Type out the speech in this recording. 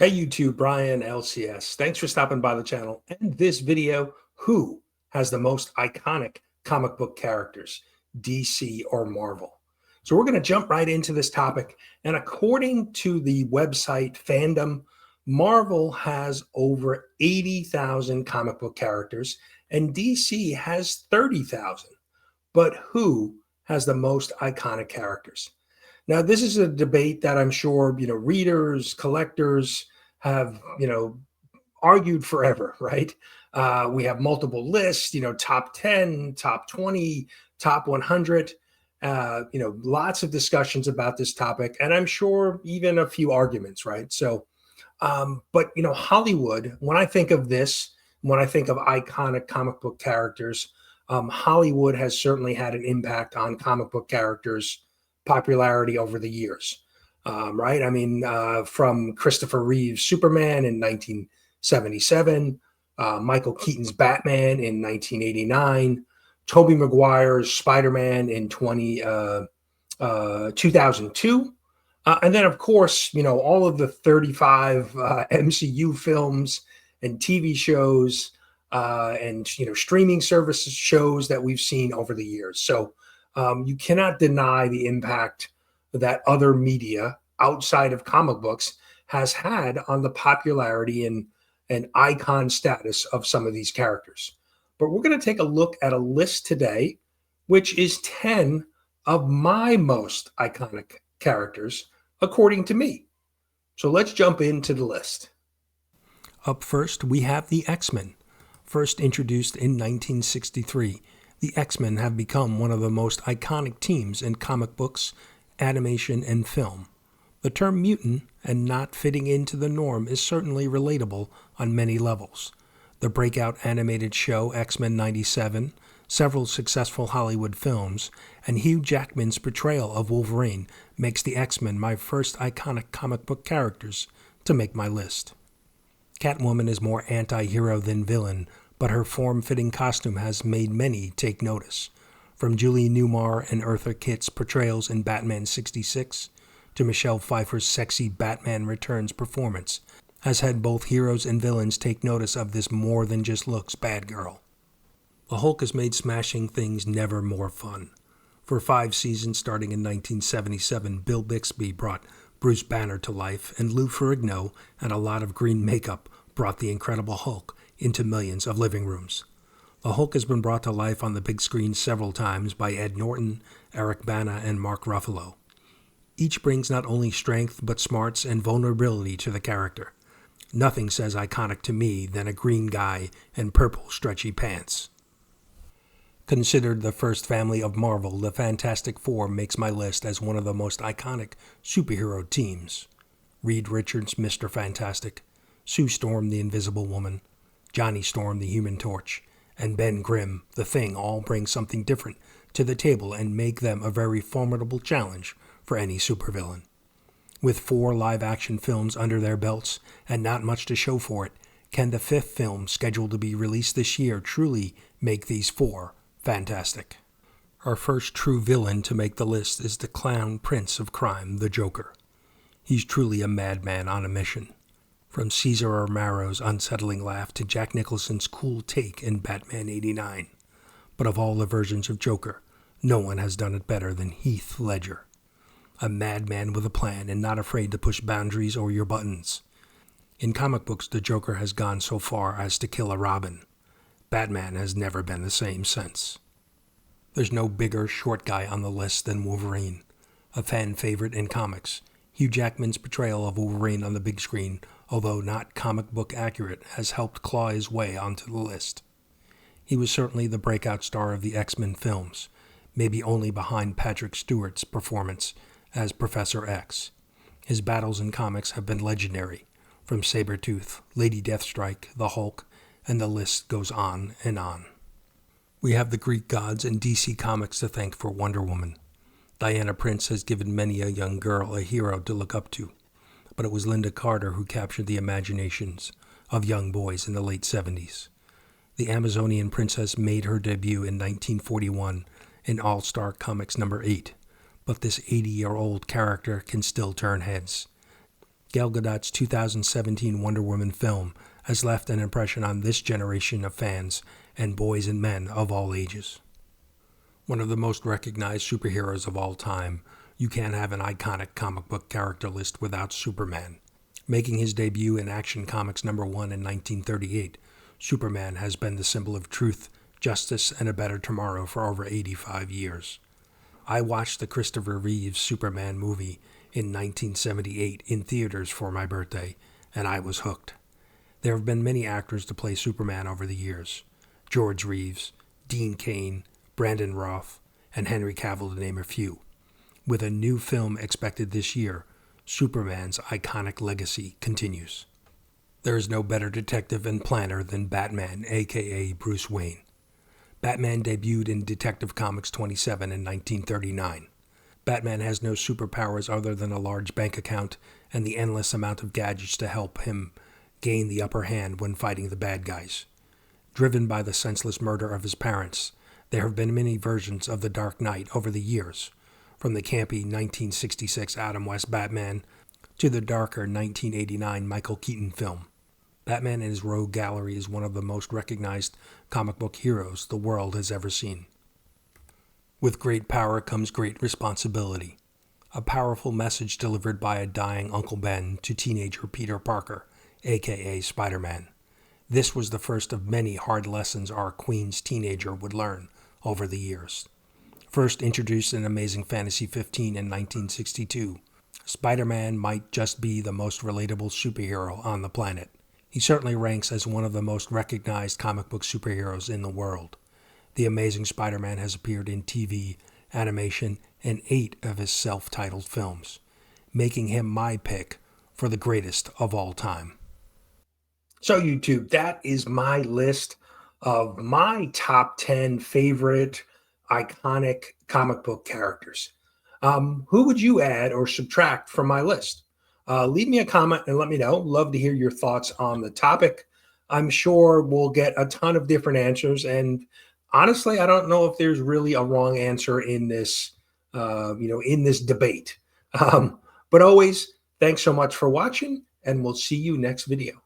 Hey YouTube, Brian LCS. Thanks for stopping by the channel. And this video, who has the most iconic comic book characters, DC or Marvel? So we're going to jump right into this topic. And according to the website Fandom, Marvel has over 80,000 comic book characters and DC has 30,000. But who has the most iconic characters? Now, this is a debate that I'm sure, readers, collectors have, argued forever, right? We have multiple lists, top 10, top 20, top 100, lots of discussions about this topic. And I'm sure even a few arguments, right? So, but, Hollywood, when I think of this, when I think of iconic comic book characters, Hollywood has certainly had an impact on comic book characters' popularity over the years, right? I mean, from Christopher Reeve's Superman in 1977, Michael Keaton's Batman in 1989, Tobey Maguire's Spider-Man in 2002. And then, of course, all of the 35 MCU films and TV shows and, streaming services shows that we've seen over the years. So you cannot deny the impact that other media outside of comic books has had on the popularity and icon status of some of these characters. But we're going to take a look at a list today, which is 10 of my most iconic characters, according to me. So let's jump into the list. Up first, we have the X-Men. First introduced in 1963, the X-Men have become one of the most iconic teams in comic books, animation, and film. The term mutant and not fitting into the norm is certainly relatable on many levels. The breakout animated show X-Men 97, several successful Hollywood films, and Hugh Jackman's portrayal of Wolverine makes the X-Men my first iconic comic book characters to make my list. Catwoman is more anti-hero than villain, but her form-fitting costume has made many take notice. From Julie Newmar and Eartha Kitt's portrayals in Batman 66 to Michelle Pfeiffer's sexy Batman Returns performance has had both heroes and villains take notice of this more than just looks bad girl. The Hulk has made smashing things never more fun. For 5 seasons starting in 1977, Bill Bixby brought Bruce Banner to life, and Lou Ferrigno and a lot of green makeup brought the Incredible Hulk into millions of living rooms. The Hulk has been brought to life on the big screen several times by Ed Norton, Eric Bana, and Mark Ruffalo. Each brings not only strength but smarts and vulnerability to the character. Nothing says iconic to me than a green guy and purple stretchy pants. Considered the first family of Marvel, the Fantastic Four makes my list as one of the most iconic superhero teams. Reed Richards, Mr. Fantastic, Sue Storm, the Invisible Woman, Johnny Storm, the Human Torch, and Ben Grimm, the Thing, all bring something different to the table and make them a very formidable challenge for any supervillain. With 4 live-action films under their belts and not much to show for it, can the 5th film scheduled to be released this year truly make these 4 fantastic? Our first true villain to make the list is the clown prince of crime, the Joker. He's truly a madman on a mission. From Cesar Romero's unsettling laugh to Jack Nicholson's cool take in Batman 89. But of all the versions of Joker, no one has done it better than Heath Ledger. A madman with a plan and not afraid to push boundaries or your buttons. In comic books, the Joker has gone so far as to kill a Robin. Batman has never been the same since. There's no bigger short guy on the list than Wolverine. A fan favorite in comics, Hugh Jackman's portrayal of Wolverine on the big screen, although not comic book accurate, has helped claw his way onto the list. He was certainly the breakout star of the X-Men films, maybe only behind Patrick Stewart's performance as Professor X. His battles in comics have been legendary, from Sabretooth, Lady Deathstrike, the Hulk, and the list goes on and on. We have the Greek gods and DC Comics to thank for Wonder Woman. Diana Prince has given many a young girl a hero to look up to, but it was Linda Carter who captured the imaginations of young boys in the late 70s. The Amazonian princess made her debut in 1941 in All-Star Comics number 8, but this 80-year-old character can still turn heads. Gal Gadot's 2017 Wonder Woman film has left an impression on this generation of fans and boys and men of all ages. One of the most recognized superheroes of all time, you can't have an iconic comic book character list without Superman. Making his debut in Action Comics #1 in 1938, Superman has been the symbol of truth, justice, and a better tomorrow for over 85 years. I watched the Christopher Reeves Superman movie in 1978 in theaters for my birthday, and I was hooked. There have been many actors to play Superman over the years. George Reeves, Dean Cain, Brandon Routh, and Henry Cavill, to name a few. With a new film expected this year, Superman's iconic legacy continues. There is no better detective and planner than Batman, aka Bruce Wayne. Batman debuted in Detective Comics 27 in 1939. Batman has no superpowers other than a large bank account and the endless amount of gadgets to help him gain the upper hand when fighting the bad guys. Driven by the senseless murder of his parents, there have been many versions of the Dark Knight over the years, from the campy 1966 Adam West Batman to the darker 1989 Michael Keaton film. Batman and his rogue gallery is one of the most recognized comic book heroes the world has ever seen. With great power comes great responsibility. A powerful message delivered by a dying Uncle Ben to teenager Peter Parker, aka Spider-Man. This was the first of many hard lessons our Queen's teenager would learn over the years. First introduced in Amazing Fantasy 15 in 1962, Spider-Man might just be the most relatable superhero on the planet. He certainly ranks as one of the most recognized comic book superheroes in the world. The Amazing Spider-Man has appeared in TV, animation, and 8 of his self-titled films, making him my pick for the greatest of all time. So YouTube, that is my list of my top 10 favorite iconic comic book characters. Who would you add or subtract from my list? Leave me a comment and let me know. Love to hear your thoughts on the topic. I'm sure we'll get a ton of different answers. And honestly, I don't know if there's really a wrong answer in this, in this debate. But always, thanks so much for watching, and we'll see you next video.